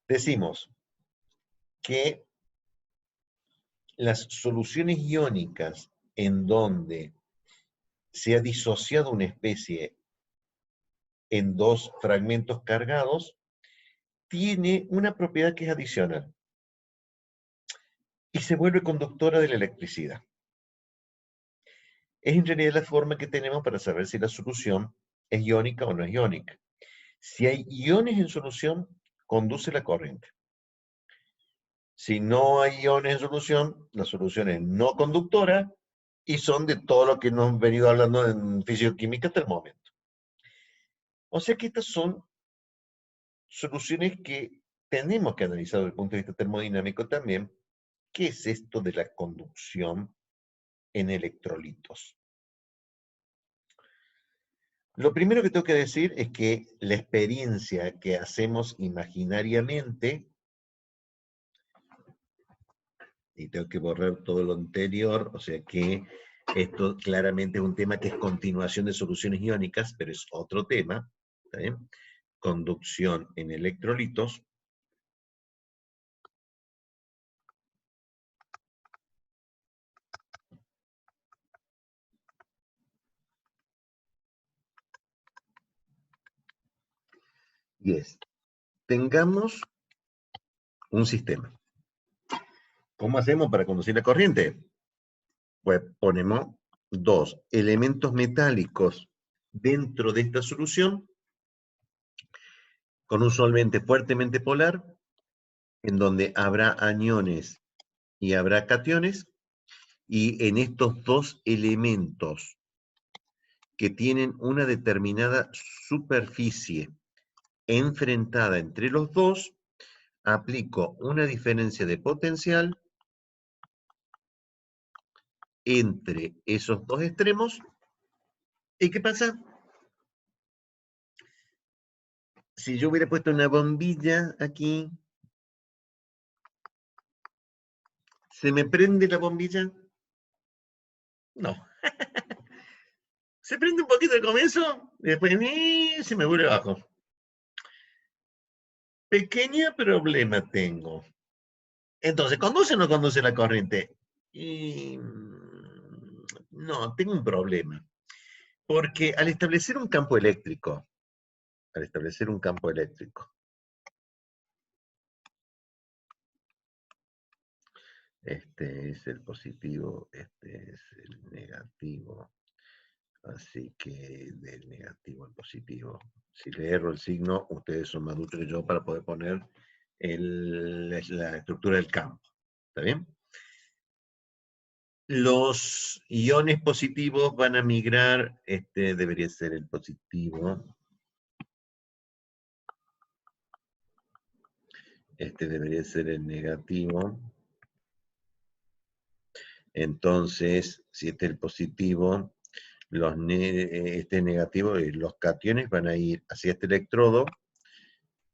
Decimos que las soluciones iónicas en donde se ha disociado una especie en dos fragmentos cargados, tiene una propiedad que es adicional y se vuelve conductora de la electricidad. Es en realidad la forma que tenemos para saber si la solución es iónica o no es iónica. Si hay iones en solución, conduce la corriente. Si no hay iones en solución, la solución es no conductora y son de todo lo que nos hemos venido hablando en fisicoquímica hasta el momento. O sea que estas son soluciones que tenemos que analizar desde el punto de vista termodinámico también. ¿Qué es esto de la conducción en electrolitos? Lo primero que tengo que decir es que la experiencia que hacemos imaginariamente, y tengo que borrar todo lo anterior, o sea que esto claramente es un tema que es continuación de soluciones iónicas, pero es otro tema, ¿está bien? Conducción en electrolitos. Y es, tengamos un sistema. ¿Cómo hacemos para conducir la corriente? Pues ponemos dos elementos metálicos dentro de esta solución con un solvente fuertemente polar, en donde habrá aniones y habrá cationes, y en estos dos elementos que tienen una determinada superficie enfrentada entre los dos, aplico una diferencia de potencial entre esos dos extremos. ¿Y qué pasa? Si yo hubiera puesto una bombilla aquí, ¿se me prende la bombilla? No. Se prende un poquito al comienzo, y después se me vuelve abajo. Pequeño problema tengo. Entonces, ¿conduce o no conduce la corriente? Y no, tengo un problema. Porque al establecer un campo eléctrico, este es el positivo, este es el negativo, así que del negativo al positivo. Si le erro el signo, ustedes son más duchos que yo para poder poner la estructura del campo. ¿Está bien? Los iones positivos van a migrar, este debería ser el positivo. Este debería ser el negativo. Entonces, si este es el positivo, este negativo, los cationes van a ir hacia este electrodo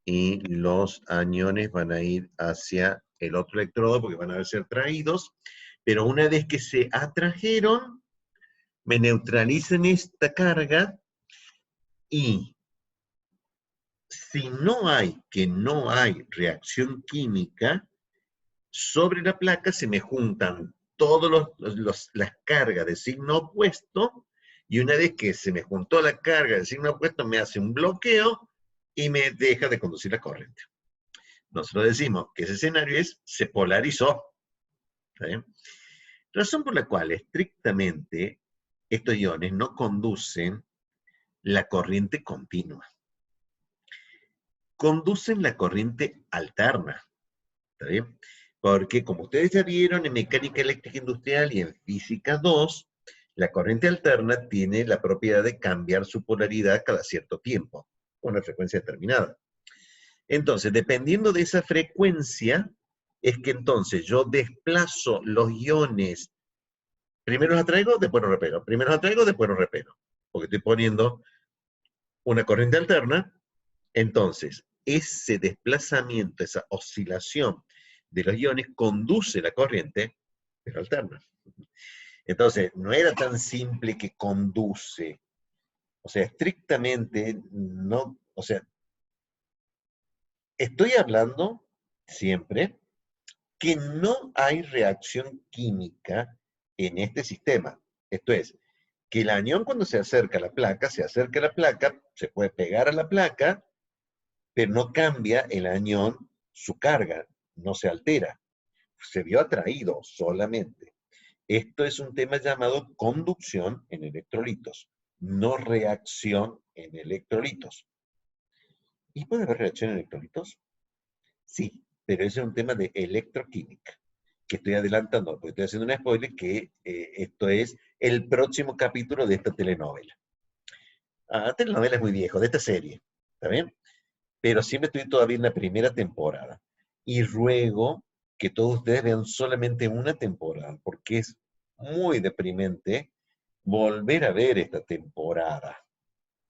y los aniones van a ir hacia el otro electrodo porque van a ser traídos, pero una vez que se atrajeron, me neutralizan esta carga y si no hay reacción química, sobre la placa se me juntan todas las cargas de signo opuesto, y una vez que se me juntó la carga de signo opuesto, me hace un bloqueo y me deja de conducir la corriente. Nosotros decimos que ese escenario se polarizó. ¿Sí? Razón por la cual estrictamente estos iones no conducen la corriente continua. Conducen la corriente alterna. ¿Está bien? Porque como ustedes ya vieron en mecánica eléctrica industrial y en física 2, la corriente alterna tiene la propiedad de cambiar su polaridad cada cierto tiempo, con una frecuencia determinada. Entonces, dependiendo de esa frecuencia, es que entonces yo desplazo los iones, primero los atraigo, después los repelo, primero los atraigo, después los repelo, porque estoy poniendo una corriente alterna. Entonces, ese desplazamiento, esa oscilación de los iones conduce la corriente, pero alterna. Entonces, no era tan simple que conduce. O sea, estrictamente, no, o sea, Estoy hablando siempre que no hay reacción química en este sistema. Esto es, que el anión cuando se acerca a la placa, se acerca a la placa, se puede pegar a la placa, pero no cambia el anión su carga, no se altera. Se vio atraído solamente. Esto es un tema llamado conducción en electrolitos, no reacción en electrolitos. ¿Y puede haber reacción en electrolitos? Sí, pero ese es un tema de electroquímica, que estoy adelantando, porque estoy haciendo un spoiler que esto es el próximo capítulo de esta telenovela. Telenovela es muy viejo, de esta serie, ¿está bien? Pero siempre estoy todavía en la primera temporada. Y ruego que todos ustedes vean solamente una temporada, porque es muy deprimente volver a ver esta temporada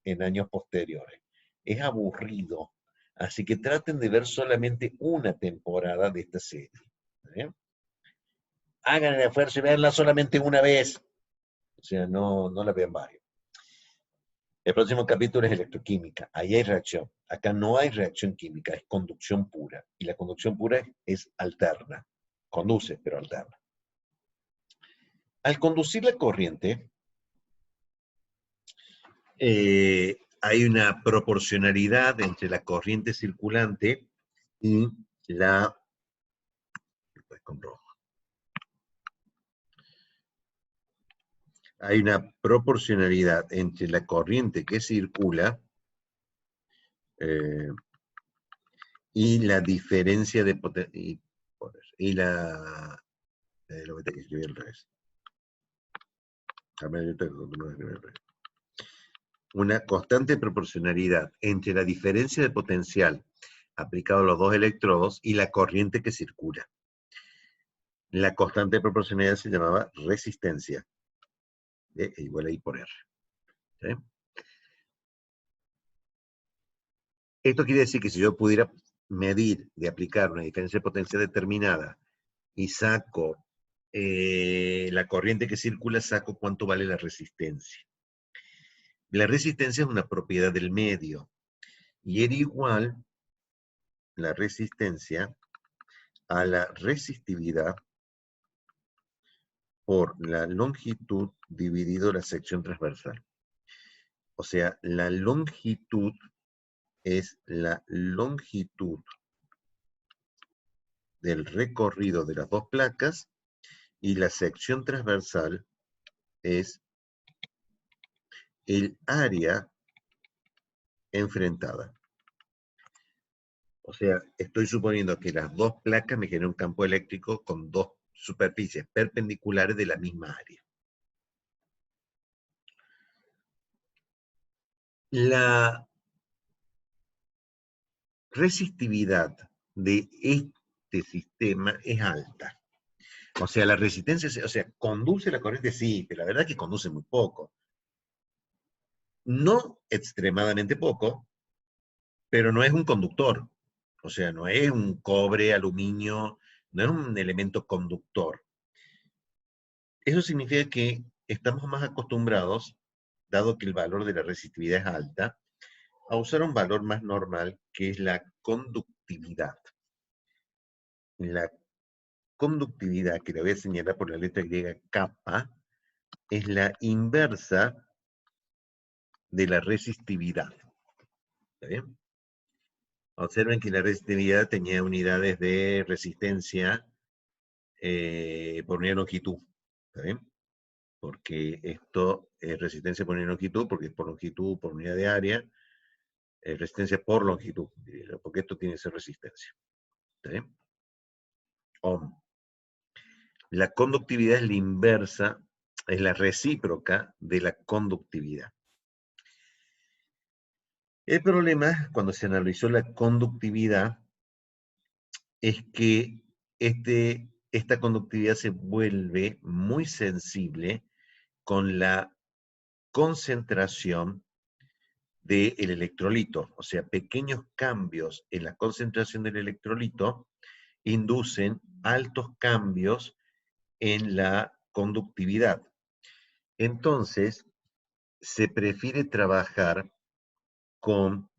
en años posteriores. Es aburrido. Así que traten de ver solamente una temporada de esta serie. ¿Eh? Hagan el esfuerzo y veanla solamente una vez. O sea, no la vean varios. El próximo capítulo es electroquímica. Ahí hay reacción. Acá no hay reacción química, es conducción pura. Y la conducción pura es alterna. Conduce, pero alterna. Al conducir la corriente, hay una proporcionalidad entre la corriente circulante y la... Con rojo. Hay una proporcionalidad entre la corriente que circula eh, y la diferencia de potencia. Y la... lo que te escribí al revés. Una constante proporcionalidad entre la diferencia de potencial aplicado a los dos electrodos y la corriente que circula. La constante proporcionalidad se llamaba resistencia. Igual a I por R. ¿Sí? Esto quiere decir que si yo pudiera medir de aplicar una diferencia de potencial determinada y saco la corriente que circula, saco cuánto vale la resistencia. La resistencia es una propiedad del medio y era igual la resistencia a la resistividad por la longitud dividido la sección transversal. O sea, la longitud es la longitud del recorrido de las dos placas y la sección transversal es el área enfrentada. O sea, estoy suponiendo que las dos placas me generan un campo eléctrico con dos superficies perpendiculares de la misma área. La resistividad de este sistema es alta. O sea, la resistencia, o sea, conduce la corriente, sí, pero la verdad es que conduce muy poco. No extremadamente poco, pero no es un conductor. O sea, no es un cobre, aluminio, no es un elemento conductor. Eso significa que estamos más acostumbrados, dado que el valor de la resistividad es alta, a usar un valor más normal, que es la conductividad. La conductividad, que la voy a señalar por la letra griega kappa, es la inversa de la resistividad. ¿Está bien? Observen que la resistividad tenía unidades de resistencia por unidad de longitud. ¿Está bien? Porque esto es resistencia por unidad de longitud, porque es por longitud, por unidad de área, resistencia por longitud, porque esto tiene que ser resistencia. ¿Está bien? Ohm. La conductividad es la inversa, es la recíproca de la conductividad. El problema, cuando se analizó la conductividad, es que esta conductividad se vuelve muy sensible con la concentración del electrolito. O sea, pequeños cambios en la concentración del electrolito inducen altos cambios en la conductividad. Entonces, se prefiere trabajar con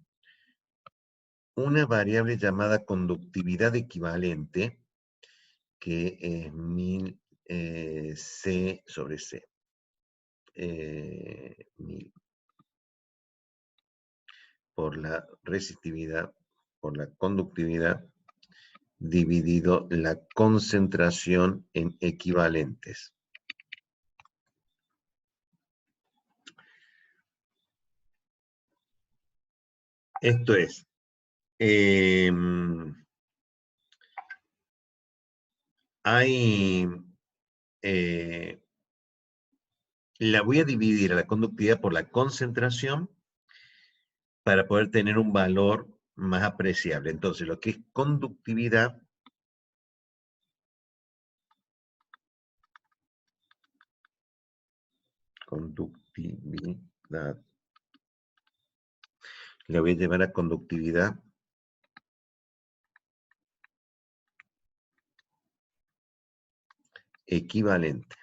una variable llamada conductividad equivalente, que es 1000 C sobre C. 1000 por la resistividad, por la conductividad, dividido la concentración en equivalentes. Esto es, la voy a dividir a la conductividad por la concentración para poder tener un valor más apreciable. Entonces, lo que es conductividad la voy a llevar a conductividad equivalente.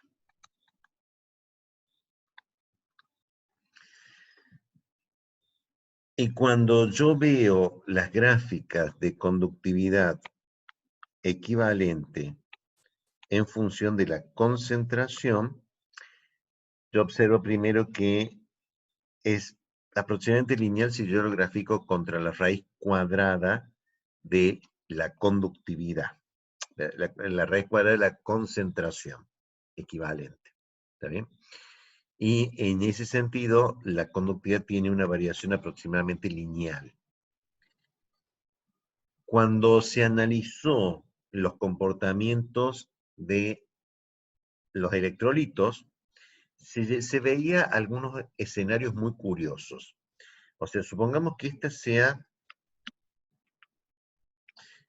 Y cuando yo veo las gráficas de conductividad equivalente en función de la concentración, yo observo primero que es aproximadamente lineal si yo lo grafico contra la raíz cuadrada de la conductividad. La raíz cuadrada de la concentración equivalente. ¿Está bien? Y en ese sentido, la conductividad tiene una variación aproximadamente lineal. Cuando se analizó los comportamientos de los electrolitos, se veía algunos escenarios muy curiosos. O sea, supongamos que esta sea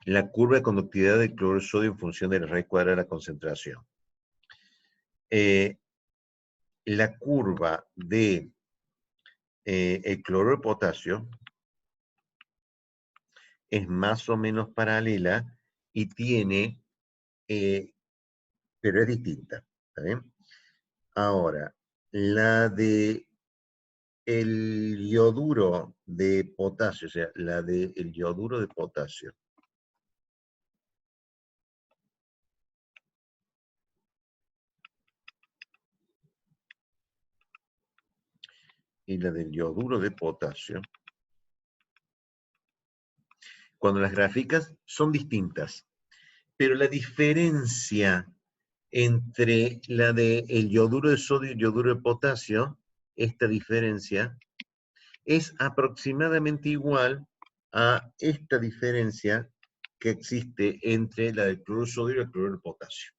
la curva de conductividad del cloruro de sodio en función de la raíz cuadrada de la concentración. La curva de el cloruro de potasio es más o menos paralela y tiene, pero es distinta. ¿Está bien? Ahora, la de el yoduro de potasio, o sea, la del yoduro de potasio, y la del yoduro de potasio, cuando las gráficas son distintas, pero la diferencia entre la del yoduro de sodio y el yoduro de potasio, esta diferencia es aproximadamente igual a esta diferencia que existe entre la del cloruro de sodio y el cloruro de potasio.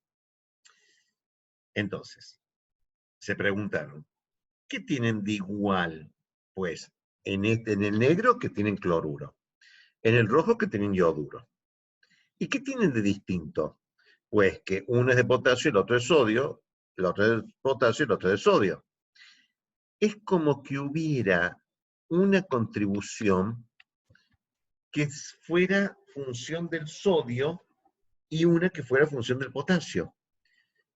Entonces, se preguntaron, ¿qué tienen de igual? Pues en el negro que tienen cloruro, en el rojo que tienen yoduro. ¿Y qué tienen de distinto? Pues que uno es de potasio y el otro es sodio, el otro es de potasio y el otro es de sodio. Es como que hubiera una contribución que fuera función del sodio y una que fuera función del potasio.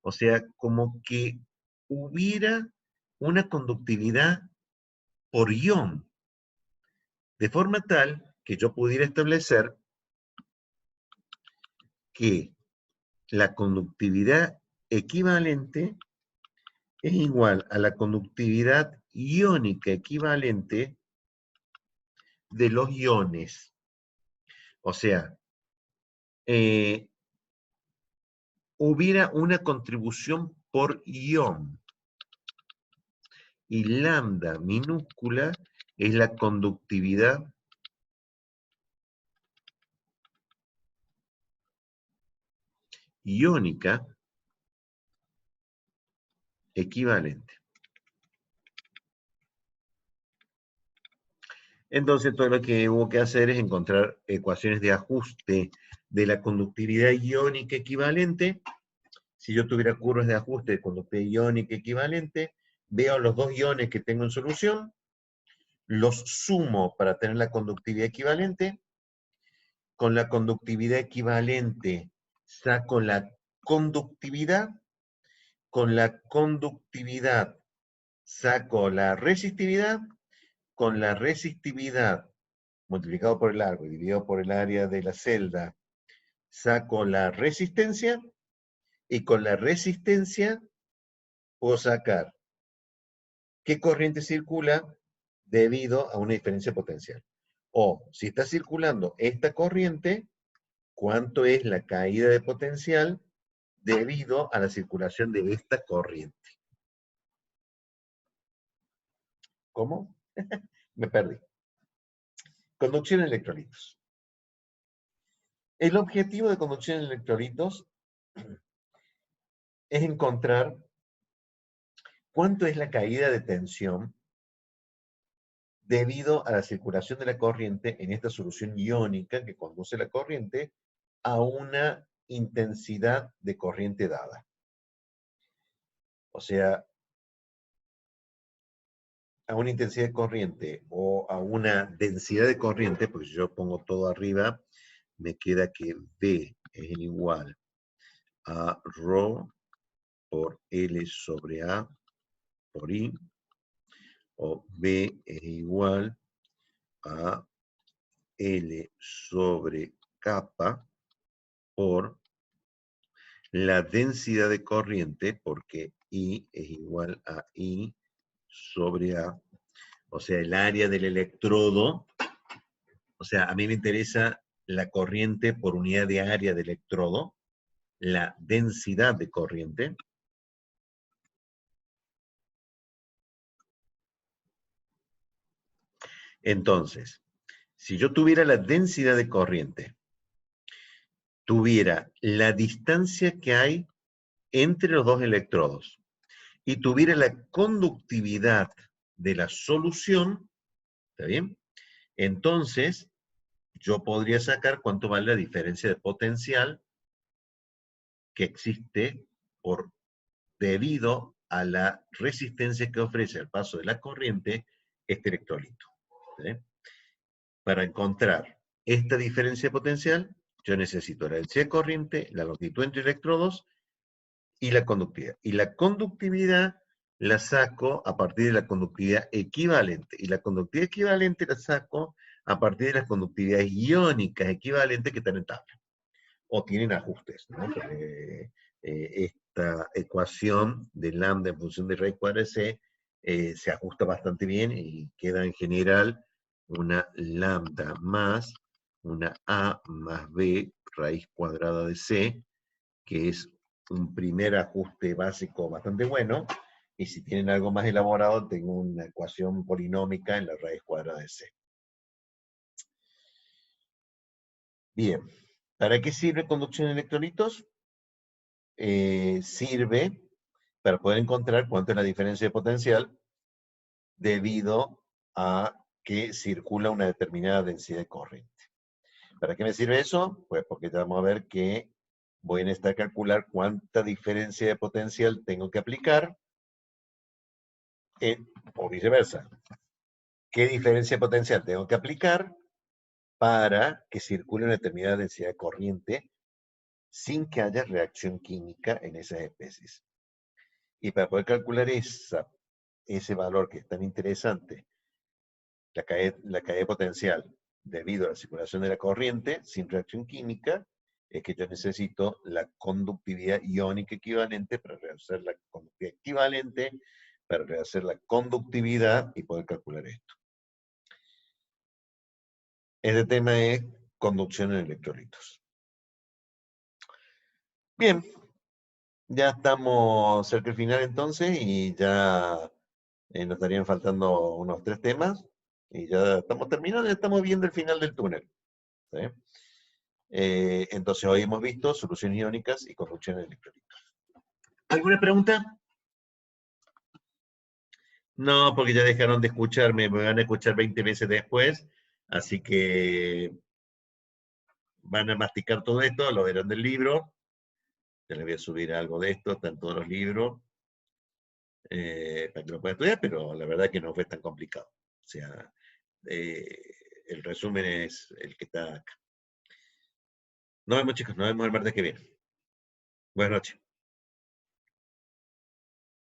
O sea, como que hubiera una conductividad por ion, de forma tal que yo pudiera establecer que la conductividad equivalente es igual a la conductividad iónica equivalente de los iones. O sea, hubiera una contribución por ion. Y lambda minúscula es la conductividad iónica equivalente. Entonces, todo lo que hubo que hacer es encontrar ecuaciones de ajuste de la conductividad iónica equivalente. Si yo tuviera curvas de ajuste de conductividad iónica equivalente, veo los dos iones que tengo en solución, los sumo para tener la conductividad equivalente. Con la conductividad equivalente saco la conductividad. Con la conductividad saco la resistividad. Con la resistividad multiplicado por el largo y dividido por el área de la celda, saco la resistencia, y con la resistencia puedo sacar qué corriente circula debido a una diferencia potencial. O, si está circulando esta corriente, ¿cuánto es la caída de potencial debido a la circulación de esta corriente? ¿Cómo? Me perdí. Conducción en electrolitos. El objetivo de conducción en electrolitos es encontrar cuánto es la caída de tensión debido a la circulación de la corriente en esta solución iónica que conduce la corriente a una intensidad de corriente dada. O sea, a una intensidad de corriente o a una densidad de corriente, porque si yo pongo todo arriba, me queda que V es igual a ρ por L sobre A por I, o V es igual a L sobre kappa por la densidad de corriente, porque I es igual a I sobre A, o sea, el área del electrodo. O sea, a mí me interesa la corriente por unidad de área del electrodo, la densidad de corriente. Entonces, si yo tuviera la densidad de corriente, tuviera la distancia que hay entre los dos electrodos y tuviera la conductividad de la solución, ¿está bien? Entonces, yo podría sacar cuánto vale la diferencia de potencial que existe por, debido a la resistencia que ofrece al paso de la corriente este electrolito. ¿Sí? Para encontrar esta diferencia potencial, yo necesito la densidad de corriente, la longitud entre electrodos y la conductividad. Y la conductividad la saco a partir de la conductividad equivalente. Y la conductividad equivalente la saco a partir de las conductividades iónicas equivalentes que están en tabla. O tienen ajustes, ¿no? Porque, esta ecuación de lambda en función de raíz cuadrada de C se ajusta bastante bien y queda en general una lambda más una A más B raíz cuadrada de C, que es un primer ajuste básico bastante bueno, y si tienen algo más elaborado, tengo una ecuación polinómica en la raíz cuadrada de C. Bien, ¿para qué sirve conducción de electrolitos? Sirve para poder encontrar cuánto es la diferencia de potencial debido a que circula una determinada densidad de corriente. ¿Para qué me sirve eso? Pues porque vamos a ver que voy a necesitar calcular cuánta diferencia de potencial tengo que aplicar, o viceversa. ¿Qué diferencia de potencial tengo que aplicar para que circule una determinada densidad de corriente sin que haya reacción química en esas especies? Y para poder calcular ese valor que es tan interesante, la caída de potencial debido a la circulación de la corriente sin reacción química, es que yo necesito la conductividad iónica equivalente para rehacer la conductividad equivalente, para rehacer la conductividad y poder calcular esto. Este tema es conducción en electrolitos. Bien, ya estamos cerca del final entonces y ya nos estarían faltando unos 3 temas y ya estamos terminando, ya estamos viendo el final del túnel. ¿Sí? Entonces hoy hemos visto soluciones iónicas y conducción en electrolitos. ¿Alguna pregunta? No, porque ya dejaron de escucharme, me van a escuchar 20 veces después, así que van a masticar todo esto, lo verán del libro. Ya les voy a subir algo de esto, están todos los libros, para que lo puedan estudiar, pero la verdad que no fue tan complicado. O sea, eh, el resumen es el que está acá. Nos vemos, chicos, nos vemos el martes que viene. Buenas noches.